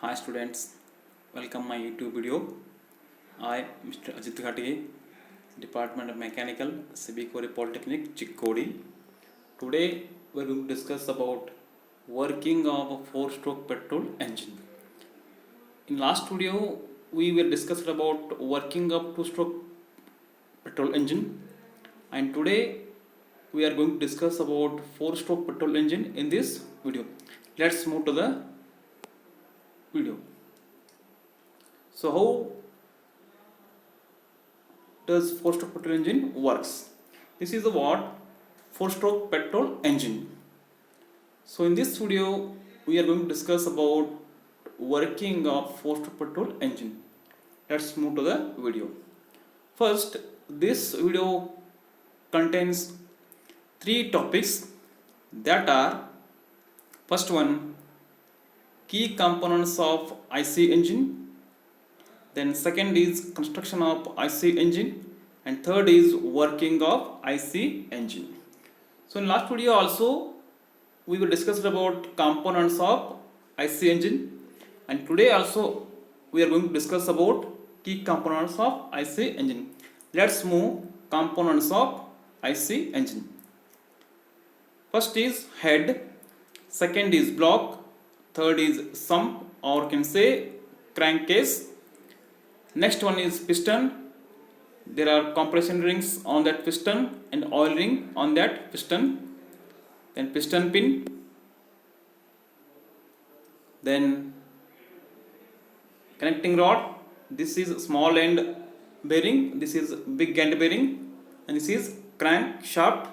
Hi students, welcome my YouTube video. I Mr. Ajit Ghatige, Department of Mechanical, Sibikori Polytechnic, Chikkodi. Today we are going to discuss about working of a 4-stroke petrol engine. In last video we were discussed about working of 2-stroke petrol engine, and today we are going to discuss about 4-stroke petrol engine in this video. Let's move to the video. So how does 4-stroke petrol engine works? This is the what 4-stroke petrol engine. So in this video we are going to discuss about working of 4-stroke petrol engine. Let's move to the video. First, this video contains 3 topics, that are: first one, key components of IC engine; then second is construction of IC engine, and third is working of IC engine. So in last video also we will discuss about components of IC engine, and today also we are going to discuss about key components of IC engine. Let's move components of IC engine. First is head, second is block, third is sump or can say crankcase. Next one is piston. There are compression rings on that piston and oil ring on that piston. Then piston pin. Then connecting rod. This is small end bearing. This is big end bearing. And this is crank shaft.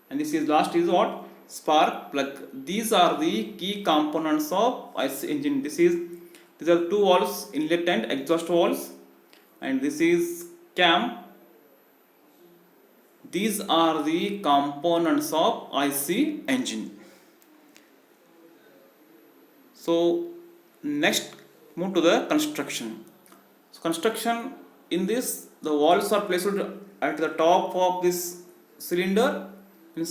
And this is last is what? Spark plug. These are the key components of IC engine. These are 2 valves, inlet and exhaust valves. And this is cam. These are the components of IC engine. So next, move to the construction. So construction, in this the valves are placed at the top of this cylinder, in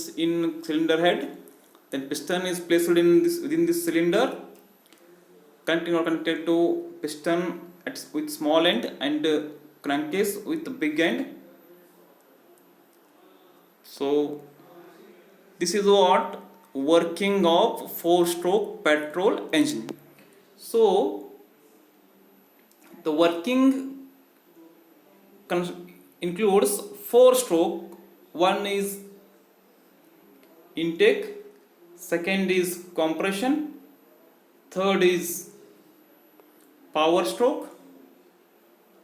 cylinder head. Then piston is placed in this within this cylinder, connected to piston with small end and crankcase with the big end. So this is what working of 4-stroke petrol engine. So the working includes 4-stroke. One is intake, second is compression, third is power stroke,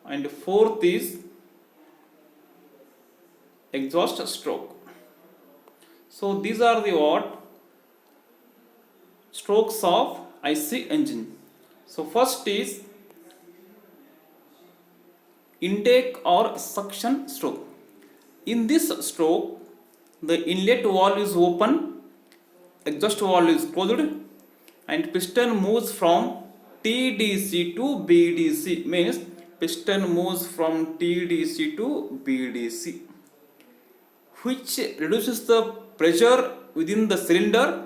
and fourth is exhaust stroke. So these are the what strokes of IC engine. So first is intake or suction stroke. In this stroke, the inlet valve is open, exhaust valve is closed, and piston moves from TDC to BDC. Means piston moves from TDC to BDC, which reduces the pressure within the cylinder,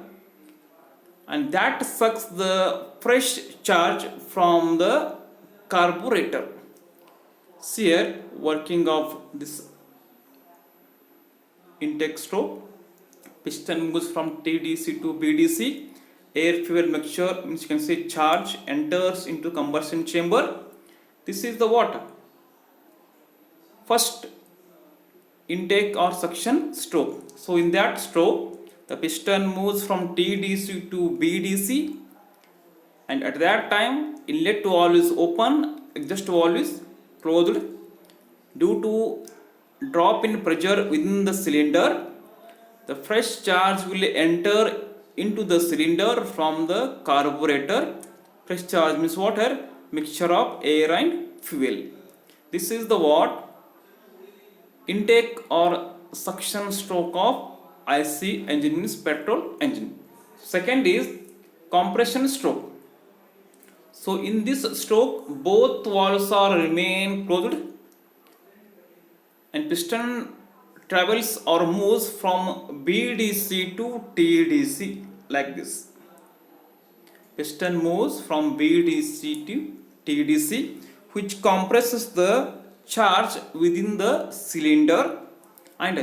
and that sucks the fresh charge from the carburetor. See here, working of this intake stroke. Piston moves from TDC to BDC. Air fuel mixture, means you can say charge, enters into combustion chamber. This is the what? First intake or suction stroke. So in that stroke, the piston moves from TDC to BDC, and at that time inlet valve is open, exhaust valve is closed. Due to drop in pressure within the cylinder, the fresh charge will enter into the cylinder from the carburetor. Fresh charge means water, mixture of air and fuel. This is the what intake or suction stroke of IC engine, means petrol engine. Second is compression stroke. So in this stroke, both valves are remain closed, and piston travels or moves from BDC to TDC like this. piston moves from BDC to TDC, which compresses the charge within the cylinder, and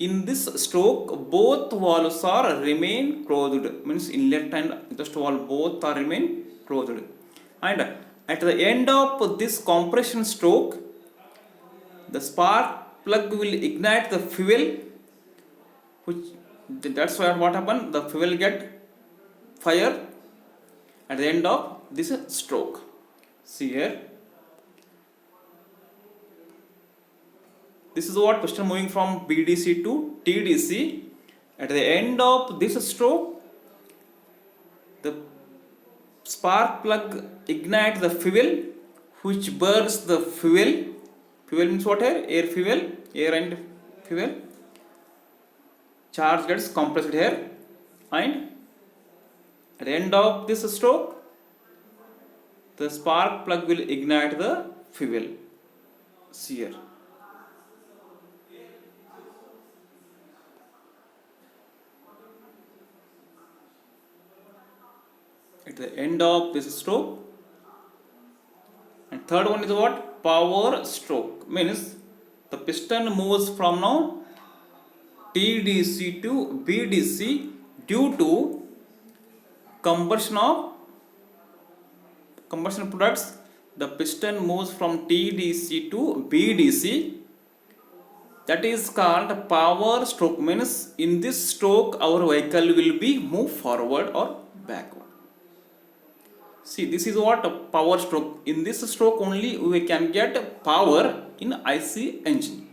in this stroke both valves are remain closed, means inlet and exhaust valve both are remain closed, and at the end of this compression stroke the spark plug will ignite the fuel, which that's why what happened, the fuel get fire at the end of this stroke. See here, this is what piston moving from BDC to TDC. At the end of this stroke the spark plug ignites the fuel, which burns the fuel. Fuel means what here? Air fuel, air and fuel. Charge gets compressed here, and at the end of this stroke the spark plug will ignite the fuel. See here. At the end of this stroke. And third one is what? Power stroke. Means the piston moves from now TDC to BDC due to combustion products. The piston moves from TDC to BDC. That is called power stroke. Means in this stroke our vehicle will be move forward or backward. See, this is what a power stroke. In this stroke only we can get power in IC engine,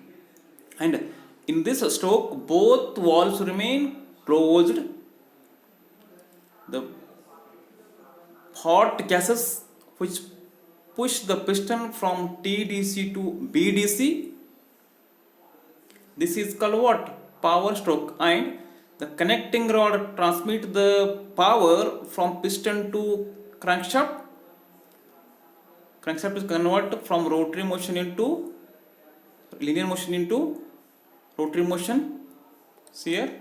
and in this stroke both valves remain closed. The hot gases which push the piston from TDC to BDC, this is called what? Power stroke. And the connecting rod transmit the power from piston to crankshaft. Crankshaft is convert from rotary motion into linear motion into rotary motion. See here,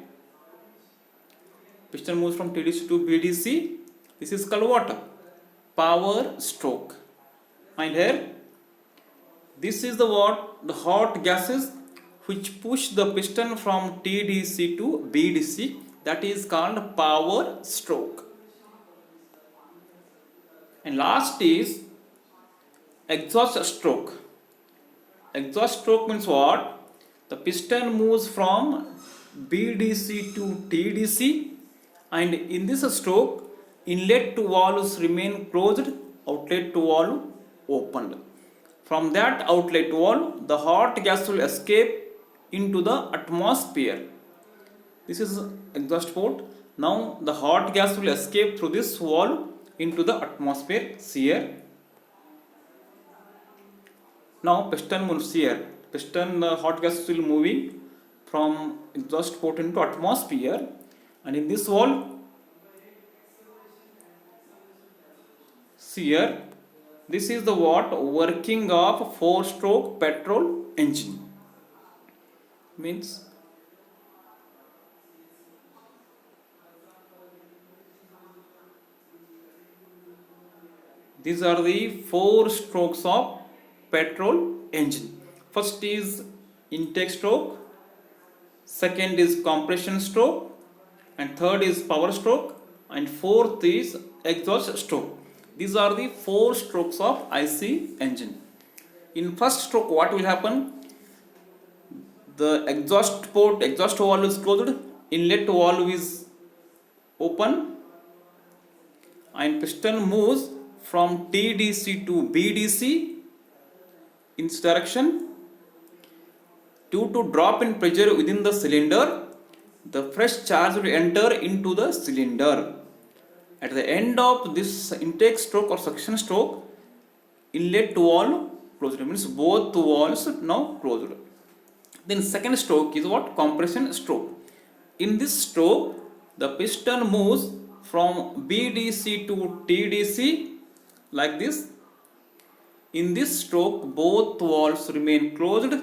piston moves from TDC to BDC. This is called what? Power stroke. And here, this is the what? The hot gases which push the piston from TDC to BDC. That is called power stroke. And last is exhaust stroke. Exhaust stroke means what? The piston moves from BDC to TDC, and in this stroke inlet to valves remain closed, outlet to valve opened. From that outlet valve the hot gas will escape into the atmosphere. This is exhaust port. Now the hot gas will escape through this valve into the atmosphere. See here. Now piston moves here. Piston, the hot gas will moving from exhaust port into atmosphere, and in this valve, see here, this is the what? Working of 4-stroke petrol engine. Means these are the 4 strokes of petrol engine. First is intake stroke, second is compression stroke, and third is power stroke, and fourth is exhaust stroke. These are the 4 strokes of IC engine. In first stroke what will happen? The exhaust port, exhaust valve is closed, inlet valve is open, and piston moves from TDC to BDC in this direction. Due to drop in pressure within the cylinder, the fresh charge will enter into the cylinder. At the end of this intake stroke or suction stroke, inlet valve closed, means both valves now closed. Then second stroke is what? Compression stroke. In this stroke, the piston moves from BDC to TDC like this. In this stroke, both valves remain closed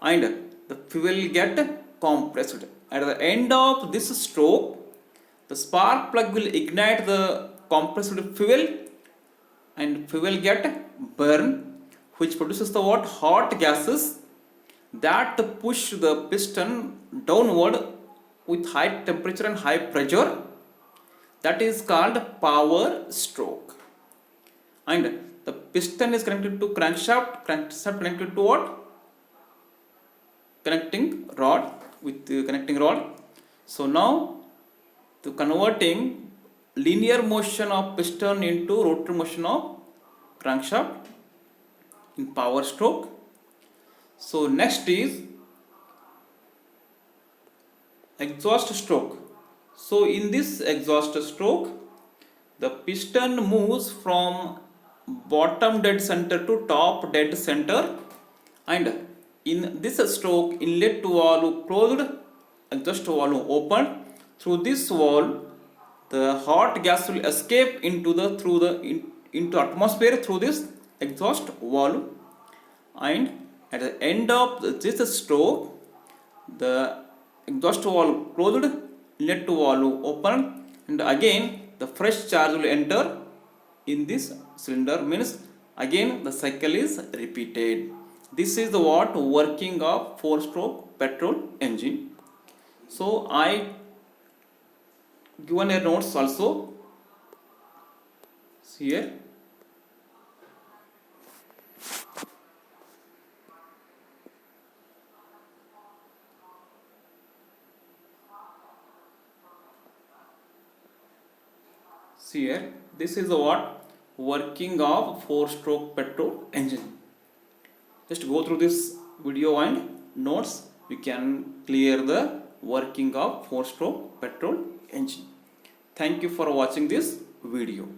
and the fuel get compressed. At the end of this stroke, the spark plug will ignite the compressed fuel and fuel get burn, which produces the what? Hot gases that push the piston downward with high temperature and high pressure. That is called power stroke. And the piston is connected to crankshaft connected to what? Connecting rod, with the connecting rod. So now, to converting linear motion of piston into rotary motion of crankshaft in power stroke. So next is exhaust stroke. So in this exhaust stroke, the piston moves from bottom dead center to top dead center, and in this stroke, inlet valve closed, exhaust valve open. Through this valve, the hot gas will escape into atmosphere through this exhaust valve, and at the end of this stroke, the exhaust valve closed, inlet valve open, and again the fresh charge will enter in this cylinder, means again the cycle is repeated. This is the what working of 4-stroke petrol engine. So I given a notes also here. See here, this is the what working of 4-stroke petrol engine. Just go through this video and notes, you can clear the working of 4-stroke petrol engine. Thank you for watching this video.